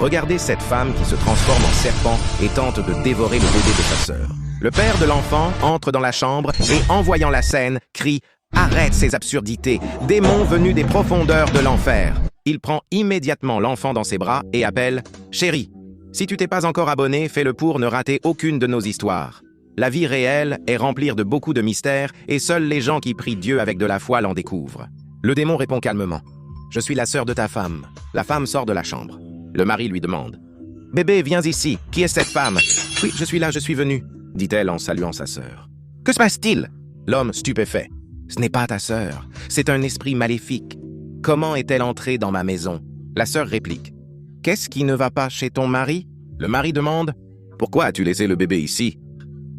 Regardez cette femme qui se transforme en serpent et tente de dévorer le bébé de sa sœur. Le père de l'enfant entre dans la chambre et, en voyant la scène, crie « Arrête ces absurdités, démon venu des profondeurs de l'enfer !» Il prend immédiatement l'enfant dans ses bras et appelle « Chérie, si tu t'es pas encore abonné, fais-le pour ne rater aucune de nos histoires. La vie réelle est remplie de beaucoup de mystères et seuls les gens qui prient Dieu avec de la foi l'en découvrent. » Le démon répond calmement « Je suis la sœur de ta femme. » La femme sort de la chambre. Le mari lui demande « Bébé, viens ici. Qui est cette femme ?»« Oui, je suis là, je suis venue. » dit-elle en saluant sa sœur. « Que se passe-t-il » L'homme stupéfait. « Ce n'est pas ta sœur. C'est un esprit maléfique. Comment est-elle entrée dans ma maison ?» La sœur réplique. « Qu'est-ce qui ne va pas chez ton mari ?» Le mari demande. « Pourquoi as-tu laissé le bébé ici ?»«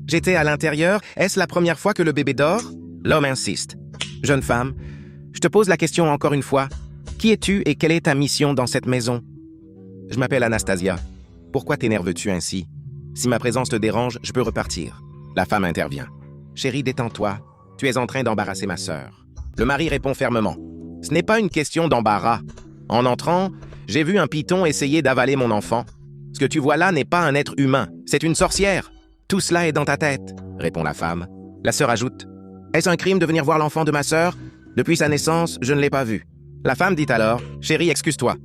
J'étais à l'intérieur. Est-ce la première fois que le bébé dort ?» L'homme insiste. « Jeune femme, je te pose la question encore une fois. Qui es-tu et quelle est ta mission dans cette maison ?»« Je m'appelle Anastasia. Pourquoi t'énerves-tu ainsi ? Si ma présence te dérange, je peux repartir. » La femme intervient. « Chérie, détends-toi. Tu es en train d'embarrasser ma sœur. » Le mari répond fermement. « Ce n'est pas une question d'embarras. En entrant, j'ai vu un python essayer d'avaler mon enfant. Ce que tu vois là n'est pas un être humain, c'est une sorcière. Tout cela est dans ta tête, » répond la femme. La sœur ajoute. « Est-ce un crime de venir voir l'enfant de ma sœur ? Depuis sa naissance, je ne l'ai pas vu. » La femme dit alors. « Chérie, excuse-toi. »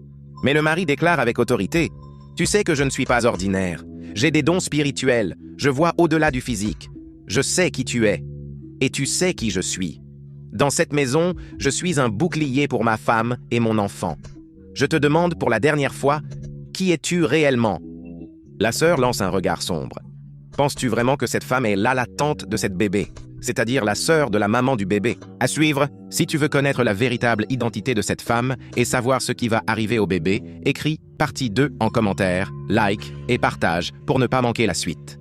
Mais le mari déclare avec autorité. « Tu sais que je ne suis pas ordinaire. J'ai des dons spirituels. Je vois au-delà du physique. Je sais qui tu es. Et tu sais qui je suis. Dans cette maison, je suis un bouclier pour ma femme et mon enfant. Je te demande pour la dernière fois, qui es-tu réellement ?» La sœur lance un regard sombre. « Penses-tu vraiment que cette femme est là la tante de cette bébé, c'est-à-dire la sœur de la maman du bébé ?» À suivre, si tu veux connaître la véritable identité de cette femme et savoir ce qui va arriver au bébé, écris partie 2 en commentaire, like et partage pour ne pas manquer la suite.